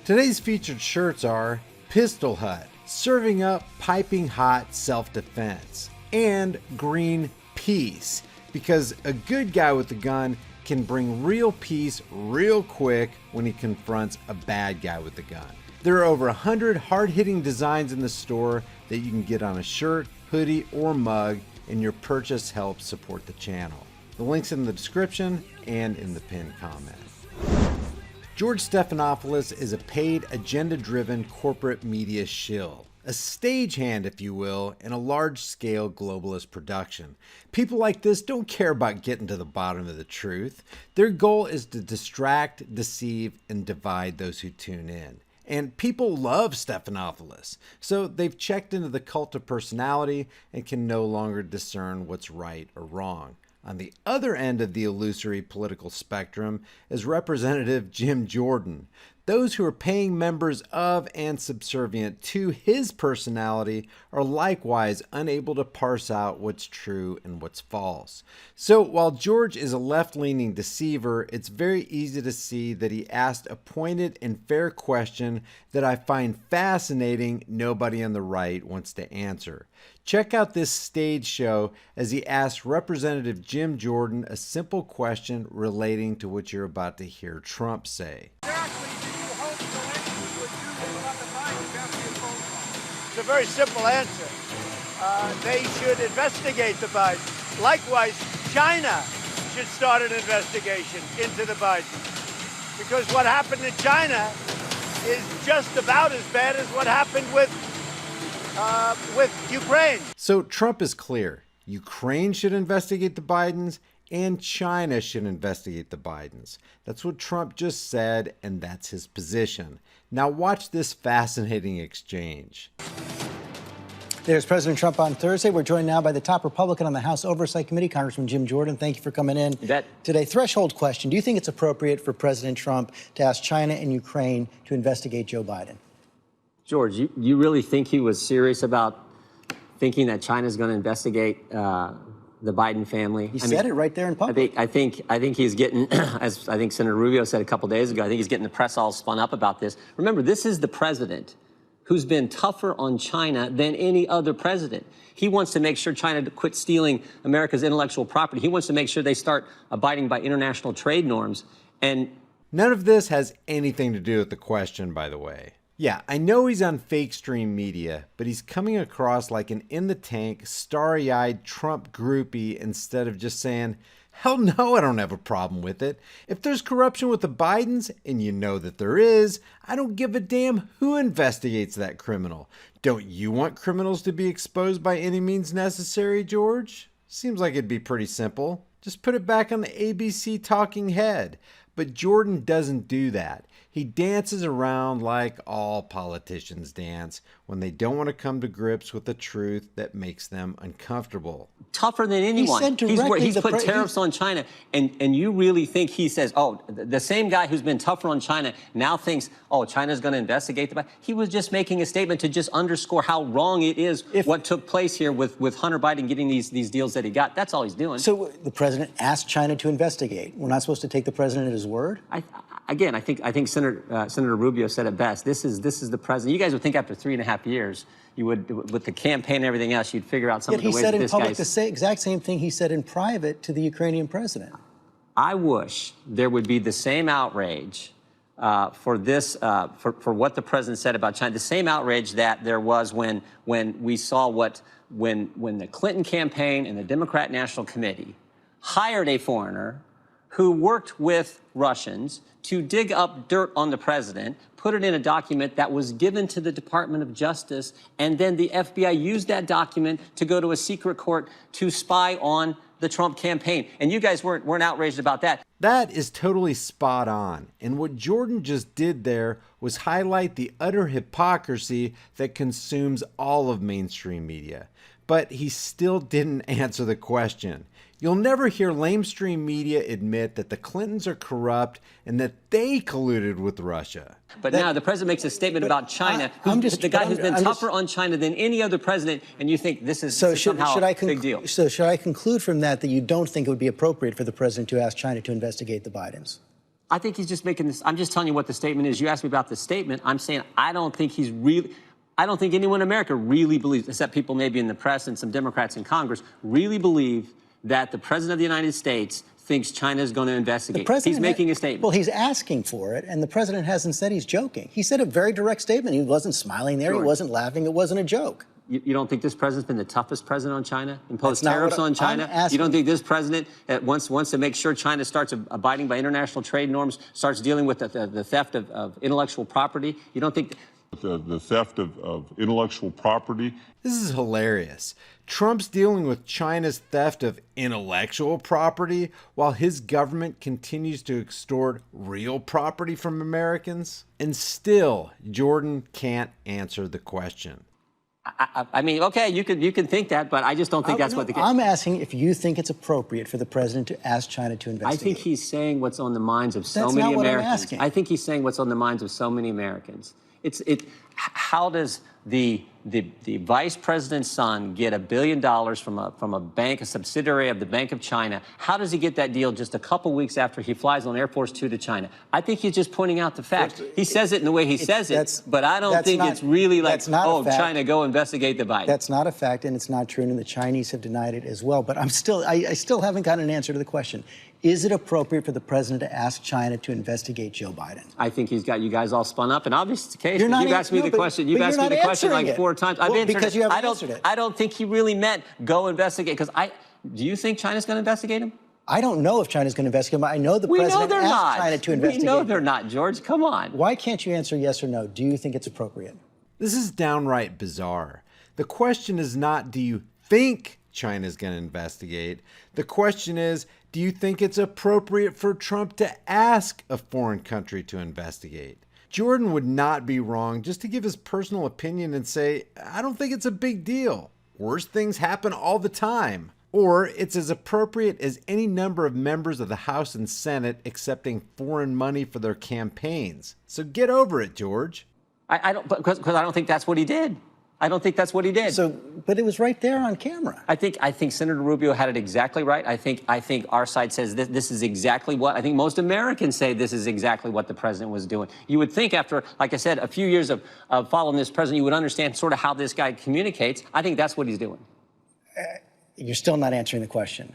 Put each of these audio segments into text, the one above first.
Today's featured shirts are Pistol Hut, serving up piping hot self-defense, and Green Peace, because a good guy with a gun can bring real peace real quick when he confronts a bad guy with a gun. There are over 100 hard-hitting designs in the store that you can get on a shirt, hoodie, or mug, and your purchase helps support the channel. The link's in the description and in the pinned comment. George Stephanopoulos is a paid, agenda-driven corporate media shill. A stagehand, if you will, in a large-scale globalist production. People like this don't care about getting to the bottom of the truth. Their goal is to distract, deceive, and divide those who tune in. And people love Stephanopoulos, so they've checked into the cult of personality and can no longer discern what's right or wrong. On the other end of the illusory political spectrum is Representative Jim Jordan. Those who are paying members of and subservient to his personality are likewise unable to parse out what's true and what's false. So while George is a left-leaning deceiver, it's very easy to see that he asked a pointed and fair question that I find fascinating nobody on the right wants to answer. Check out this stage show as he asks Representative Jim Jordan a simple question relating to what you're about to hear Trump say. It's a very simple answer. They should investigate the Bidens. Likewise, China should start an investigation into the Bidens. Because what happened in China is just about as bad as what happened with Ukraine. So Trump is clear. Ukraine should investigate the Bidens and China should investigate the Bidens. That's what Trump just said, and that's his position. Now watch this fascinating exchange. There's President Trump on Thursday. We're joined now by the top Republican on the House Oversight Committee, Congressman Jim Jordan. Thank you for coming in. You bet. Today, threshold question. Do you think it's appropriate for President Trump to ask China and Ukraine to investigate Joe Biden? George, you really think he was serious about thinking that China's going to investigate the Biden family? He said it right there in public. I think he's getting, as I think Senator Rubio said a couple days ago, I think he's getting the press all spun up about this. Remember, this is the president who's been tougher on China than any other president. He wants to make sure China quits stealing America's intellectual property. He wants to make sure they start abiding by international trade norms. And none of this has anything to do with the question, by the way. Yeah, I know he's on fake stream media, but he's coming across like an in-the-tank, starry-eyed Trump groupie instead of just saying, hell no, I don't have a problem with it. If there's corruption with the Bidens, and you know that there is, I don't give a damn who investigates that criminal. Don't you want criminals to be exposed by any means necessary, George? Seems like it'd be pretty simple. Just put it back on the ABC talking head. But Jordan doesn't do that. He dances around like all politicians dance when they don't want to come to grips with the truth that makes them uncomfortable. Tougher than anyone. He's put tariffs on China, and you really think he says, oh, the same guy who's been tougher on China now thinks, oh, China's going to investigate the Biden. He was just making a statement to just underscore how wrong it is what took place here with Hunter Biden getting these deals that he got. That's all he's doing. So the president asked China to investigate. We're not supposed to take the president at his word? Again, I think Senator Rubio said it best. This is the president. You guys would think after 3.5 years, you would, with the campaign and everything else, you'd figure out some of the ways that this he said in public the exact same thing he said in private to the Ukrainian president. I wish there would be the same outrage for this, for what the president said about China, the same outrage that there was when we saw when the Clinton campaign and the Democrat National Committee hired a foreigner who worked with Russians to dig up dirt on the president, put it in a document that was given to the Department of Justice, and then the FBI used that document to go to a secret court to spy on the Trump campaign. And you guys weren't outraged about that. That is totally spot on. And what Jordan just did there was highlight the utter hypocrisy that consumes all of mainstream media. But he still didn't answer the question. You'll never hear lamestream media admit that the Clintons are corrupt and that they colluded with Russia. But now the president makes a statement about China, the guy who's been tougher on China than any other president, and you think this is somehow a big deal. So should I conclude from that you don't think it would be appropriate for the president to ask China to investigate the Bidens? I think he's just making this. I'm just telling you what the statement is. You asked me about the statement. I'm saying I don't think anyone in America really believes, except people maybe in the press and some Democrats in Congress, really believe that the president of the United States thinks China is going to investigate. He's making a statement. Well, he's asking for it, and the president hasn't said he's joking. He said a very direct statement. He wasn't smiling there. Sure. He wasn't laughing. It wasn't a joke. You don't think this president's been the toughest president on China? Imposed tariffs on China? You don't think this president wants to make sure China starts abiding by international trade norms, starts dealing with the theft of intellectual property? You don't think... The theft of intellectual property. This is hilarious. Trump's dealing with China's theft of intellectual property while his government continues to extort real property from Americans. And still, Jordan can't answer the question. I mean, okay, you can think that, but I just don't think that's what the case. I'm asking if you think it's appropriate for the president to ask China to investigate. I think he's saying what's on the minds of so many Americans. That's not what I'm asking. I think he's saying what's on the minds of so many Americans. How does the vice president's son get $1 billion from a bank, a subsidiary of the Bank of China? How does he get that deal just a couple weeks after he flies on Air Force Two to China? I think he's just pointing out the fact. He says it in the way he says it, but I don't think it's really like, oh, China, go investigate the Biden. That's not a fact, and it's not true, and the Chinese have denied it as well. But I still haven't gotten an answer to the question. Is it appropriate for the president to ask China to investigate Joe Biden? I think he's got you guys all spun up, and obviously it's the case. You've asked me the question. You've asked me the question like 4 times. I've answered because you haven't answered it. I don't think he really meant go investigate. Do you think China's going to investigate him? I don't know if China's going to investigate him. I know the president asked China to investigate. We know they're not, George. Come on. Why can't you answer yes or no? Do you think it's appropriate? This is downright bizarre. The question is not, do you think China's going to investigate? The question is, do you think it's appropriate for Trump to ask a foreign country to investigate? Jordan would not be wrong just to give his personal opinion and say, I don't think it's a big deal. Worse things happen all the time. Or it's as appropriate as any number of members of the House and Senate accepting foreign money for their campaigns. So get over it, George. I don't, because I don't think that's what he did. I don't think that's what he did. But it was right there on camera. I think Senator Rubio had it exactly right. I think our side says this is exactly what I think most Americans say. This is exactly what the president was doing. You would think after, like I said, a few years of following this president, you would understand sort of how this guy communicates. I think that's what he's doing. You're still not answering the question.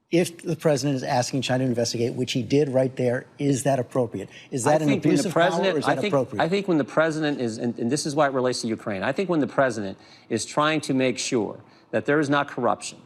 If the president is asking China to investigate, which he did right there, is that appropriate? Is that an abuse of power, or is that appropriate? I think when the president is, and this is why it relates to Ukraine, I think when the president is trying to make sure that there is not corruption,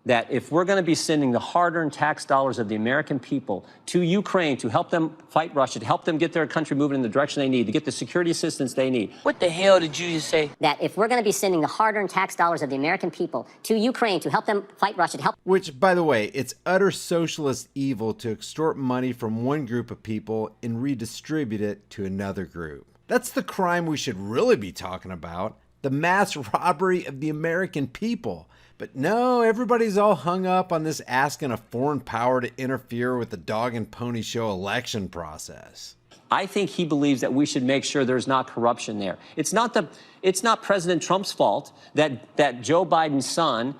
that if we're going to be sending the hard-earned tax dollars of the American people to Ukraine to help them fight Russia, to help them get their country moving in the direction they need, to get the security assistance they need. What the hell did you just say? That if we're going to be sending the hard-earned tax dollars of the American people to Ukraine to help them fight Russia, to help... Which, by the way, it's utter socialist evil to extort money from one group of people and redistribute it to another group. That's the crime we should really be talking about. The mass robbery of the American people. But no, everybody's all hung up on this asking a foreign power to interfere with the dog and pony show election process. I think he believes that we should make sure there's not corruption there. It's not President Trump's fault that Joe Biden's son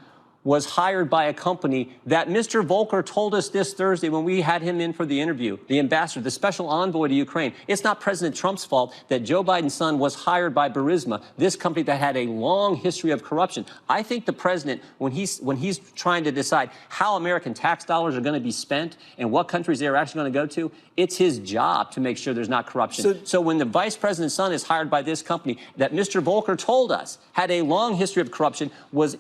was hired by a company that Mr. Volker told us this Thursday when we had him in for the interview, the ambassador, the special envoy to Ukraine. It's not President Trump's fault that Joe Biden's son was hired by Burisma, this company that had a long history of corruption. I think the president, when he's trying to decide how American tax dollars are going to be spent and what countries they're actually going to go to, it's his job to make sure there's not corruption. So when the vice president's son is hired by this company that Mr. Volker told us had a long history of corruption, was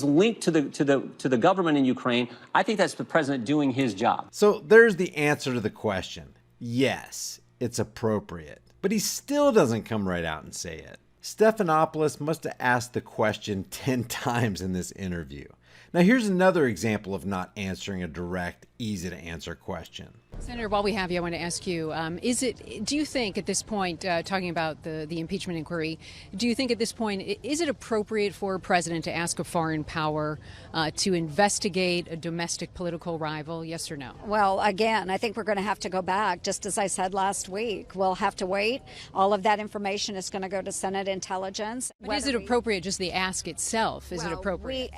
linked to the government in Ukraine, I think that's the president doing his job. So there's the answer to the question. Yes, it's appropriate. But he still doesn't come right out and say it. Stephanopoulos must have asked the question 10 times in this interview. Now here's another example of not answering a direct, easy to answer question. Senator, while we have you, I want to ask you, do you think at this point, talking about the impeachment inquiry, do you think at this point, is it appropriate for a president to ask a foreign power to investigate a domestic political rival, yes or no? Well, again, I think we're going to have to go back, just as I said last week. We'll have to wait. All of that information is going to go to Senate Intelligence. But is it appropriate, just the ask itself? Is it appropriate?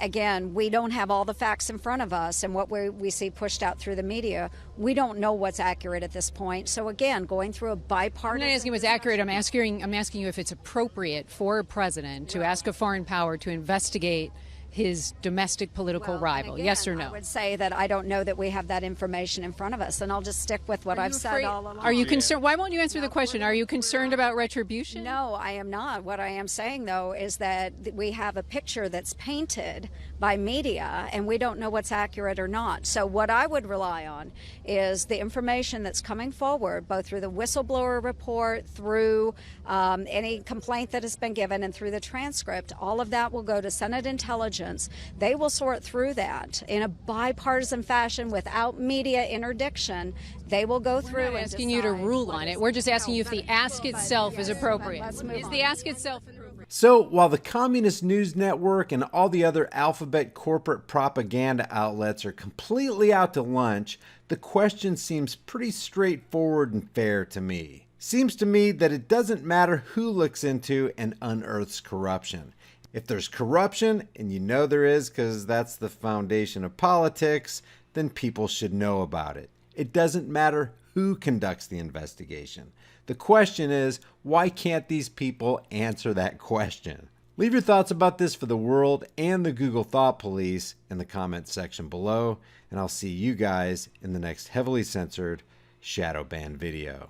We don't don't have all the facts in front of us, and what we see pushed out through the media, we don't know what's accurate at this point. So again, going through a bipartisan... I'm not asking what's accurate. I'm asking you if it's appropriate for a president to ask a foreign power to investigate his domestic political rival. Again, yes or no? I would say that I don't know that we have that information in front of us, and I'll just stick with what I've said all along. Are you concerned? Why won't you answer the question? Are you concerned about retribution? No, I am not. What I am saying, though, is that we have a picture that's painted by media, and we don't know what's accurate or not. So what I would rely on is the information that's coming forward, both through the whistleblower report, through any complaint that has been given, and through the transcript. All of that will go to Senate Intelligence. They will sort through that in a bipartisan fashion without media interdiction. They will go through. We're not asking you to rule on it. We're just asking you if the ask itself is appropriate. Is the ask itself appropriate? So while the Communist News Network and all the other alphabet corporate propaganda outlets are completely out to lunch, the question seems pretty straightforward and fair to me. Seems to me that it doesn't matter who looks into and unearths corruption. If there's corruption, and you know there is because that's the foundation of politics, then people should know about it. It doesn't matter who conducts the investigation. The question is, why can't these people answer that question? Leave your thoughts about this for the world and the Google Thought Police in the comments section below, and I'll see you guys in the next heavily censored shadow ban video.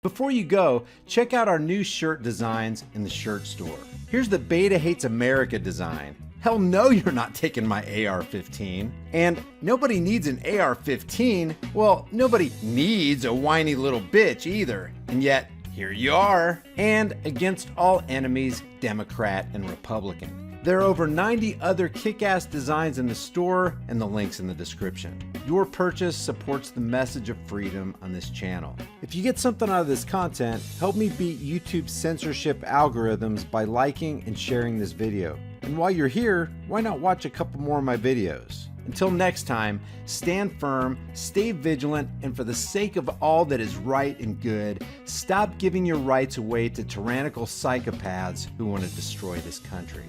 Before you go, check out our new shirt designs in the shirt store. Here's the Beta Hates America design. Hell no, you're not taking my AR-15. And nobody needs an AR-15. Well, nobody needs a whiny little bitch either. And yet, here you are. And against all enemies, Democrat and Republican. There are over 90 other kick-ass designs in the store, and the link's in the description. Your purchase supports the message of freedom on this channel. If you get something out of this content, help me beat YouTube's censorship algorithms by liking and sharing this video. And while you're here, why not watch a couple more of my videos? Until next time, stand firm, stay vigilant, and for the sake of all that is right and good, stop giving your rights away to tyrannical psychopaths who want to destroy this country.